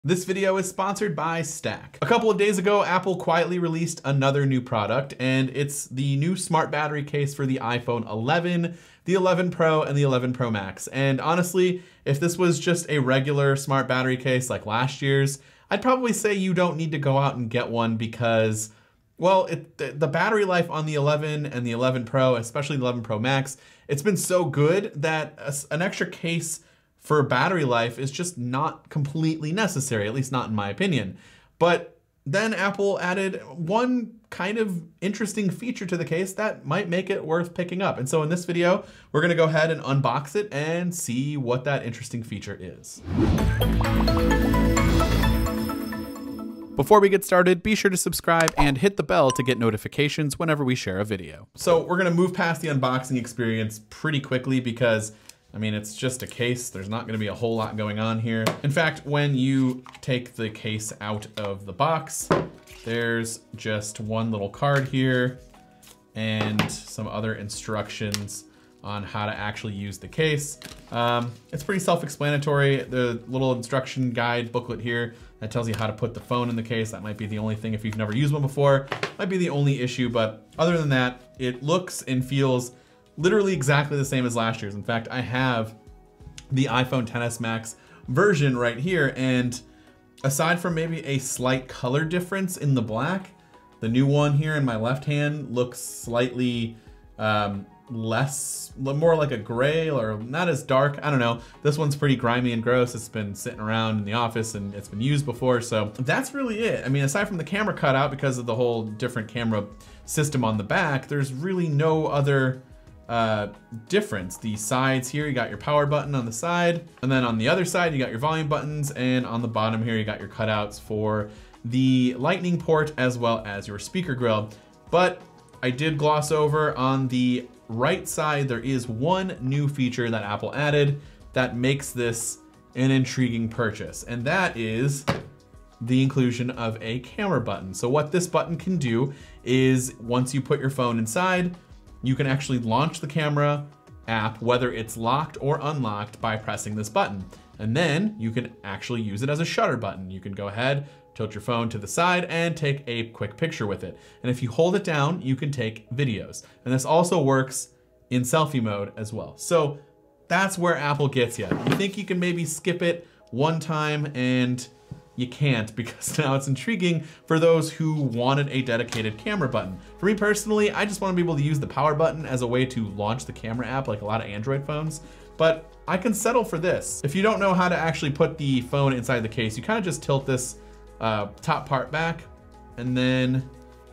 This video is sponsored by Stack. A couple of days ago, Apple quietly released another new product, and it's the new smart battery case for the iPhone 11, the 11 Pro, and the 11 Pro Max. And honestly, if this was just a regular smart battery case like last year's, I'd probably say you don't need to go out and get one because, well, the battery life on the 11 and the 11 Pro, especially the 11 Pro Max, it's been so good that an extra case for battery life is just not completely necessary, at least not in my opinion. But then Apple added one kind of interesting feature to the case that might make it worth picking up. And so in this video, we're gonna go ahead and unbox it and see what that interesting feature is. Before we get started, be sure to subscribe and hit the bell to get notifications whenever we share a video. So we're gonna move past the unboxing experience pretty quickly because I mean, it's just a case. There's not gonna be a whole lot going on here. In fact, when you take the case out of the box, there's just one little card here and some other instructions on how to actually use the case. It's pretty self-explanatory. The little instruction guide booklet here that tells you how to put the phone in the case. That might be the only thing if you've never used one before. Might be the only issue, but other than that, it looks and feels literally exactly the same as last year's. In fact, I have the iPhone XS Max version right here, and aside from maybe a slight color difference in the black, the new one here in my left hand looks slightly more like a gray or not as dark. I don't know. This one's pretty grimy and gross. It's been sitting around in the office and it's been used before, so that's really it. I mean, aside from the camera cutout because of the whole different camera system on the back, there's really no other difference. The sides here, you got your power button on the side, and then on the other side, you got your volume buttons, and on the bottom here, you got your cutouts for the lightning port as well as your speaker grill. But I did gloss over on the right side, there is one new feature that Apple added that makes this an intriguing purchase, and that is the inclusion of a camera button. So what this button can do is once you put your phone inside, you can actually launch the camera app, whether it's locked or unlocked, by pressing this button. And then you can actually use it as a shutter button. You can go ahead, tilt your phone to the side and take a quick picture with it. And if you hold it down, you can take videos. And this also works in selfie mode as well. So that's where Apple gets you. You think you can maybe skip it one time, and you can't, because now it's intriguing for those who wanted a dedicated camera button. For me personally, I just want to be able to use the power button as a way to launch the camera app like a lot of Android phones, but I can settle for this. If you don't know how to actually put the phone inside the case, you kind of just tilt this top part back, and then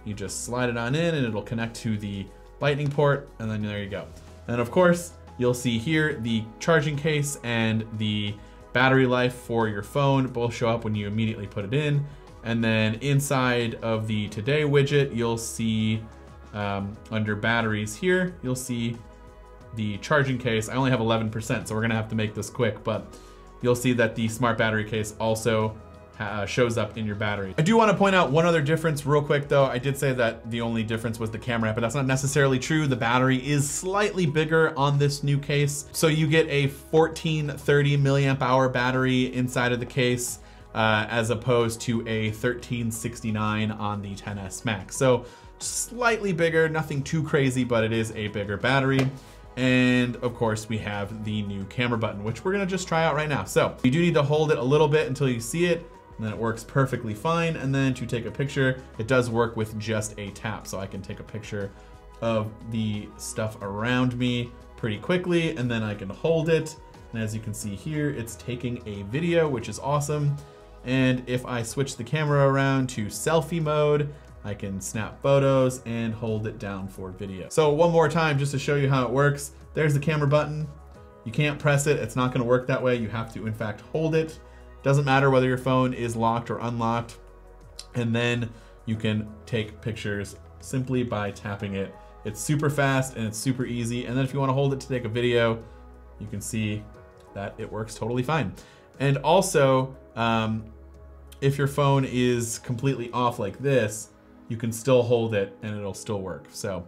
you just slide it on in and it'll connect to the lightning port, and then there you go. And of course, you'll see here the charging case and the battery life for your phone both show up when you immediately put it in. And then inside of the Today widget, you'll see under batteries here, you'll see the charging case. I only have 11%, so we're gonna have to make this quick, but you'll see that the smart battery case also shows up in your battery. I do want to point out one other difference real quick though. I did say that the only difference was the camera app, but that's not necessarily true. The battery is slightly bigger on this new case. So you get a 1430 milliamp hour battery inside of the case as opposed to a 1369 on the XS Max. So slightly bigger, nothing too crazy, but it is a bigger battery. And of course we have the new camera button, which we're gonna just try out right now. So you do need to hold it a little bit until you see it, and then it works perfectly fine. And then to take a picture, it does work with just a tap. So I can take a picture of the stuff around me pretty quickly, and then I can hold it. And as you can see here, it's taking a video, which is awesome. And if I switch the camera around to selfie mode, I can snap photos and hold it down for video. So one more time, just to show you how it works. There's the camera button. You can't press it. It's not gonna work that way. You have to, in fact, hold it. Doesn't matter whether your phone is locked or unlocked. And then you can take pictures simply by tapping it. It's super fast and it's super easy. And then if you want to hold it to take a video, you can see that it works totally fine. And also, if your phone is completely off like this, you can still hold it and it'll still work. So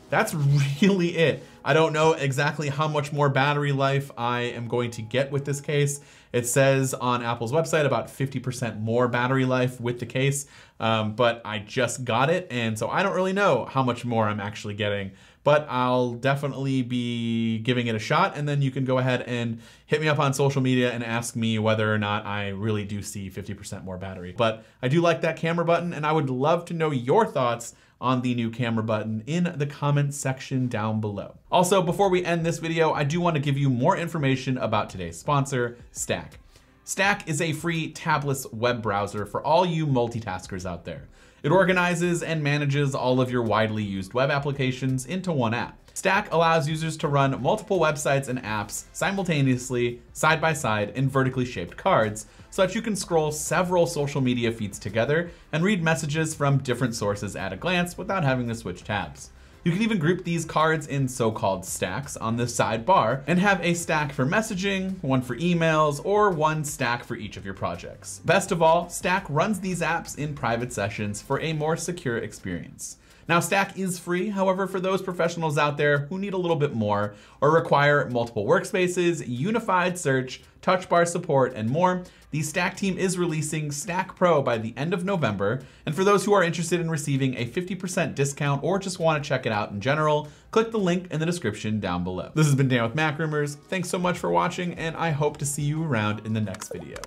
that's really it. I don't know exactly how much more battery life I am going to get with this case. It says on Apple's website about 50% more battery life with the case, but I just got it, and so I don't really know how much more I'm actually getting, but I'll definitely be giving it a shot, and then you can go ahead and hit me up on social media and ask me whether or not I really do see 50% more battery. But I do like that camera button, and I would love to know your thoughts on the new camera button in the comments section down below. Also, before we end this video, I do want to give you more information about today's sponsor, Stack. Stack is a free tabless web browser for all you multitaskers out there. It organizes and manages all of your widely used web applications into one app. Stack allows users to run multiple websites and apps simultaneously, side by side, in vertically shaped cards, so that you can scroll several social media feeds together and read messages from different sources at a glance without having to switch tabs. You can even group these cards in so-called stacks on the sidebar and have a stack for messaging, one for emails, or one stack for each of your projects. Best of all, Stack runs these apps in private sessions for a more secure experience. Now, Stack is free. However, for those professionals out there who need a little bit more or require multiple workspaces, unified search, touch bar support, and more, the Stack team is releasing Stack Pro by the end of November. And for those who are interested in receiving a 50% discount or just want to check it out in general, click the link in the description down below. This has been Dan with MacRumors. Thanks so much for watching, and I hope to see you around in the next video.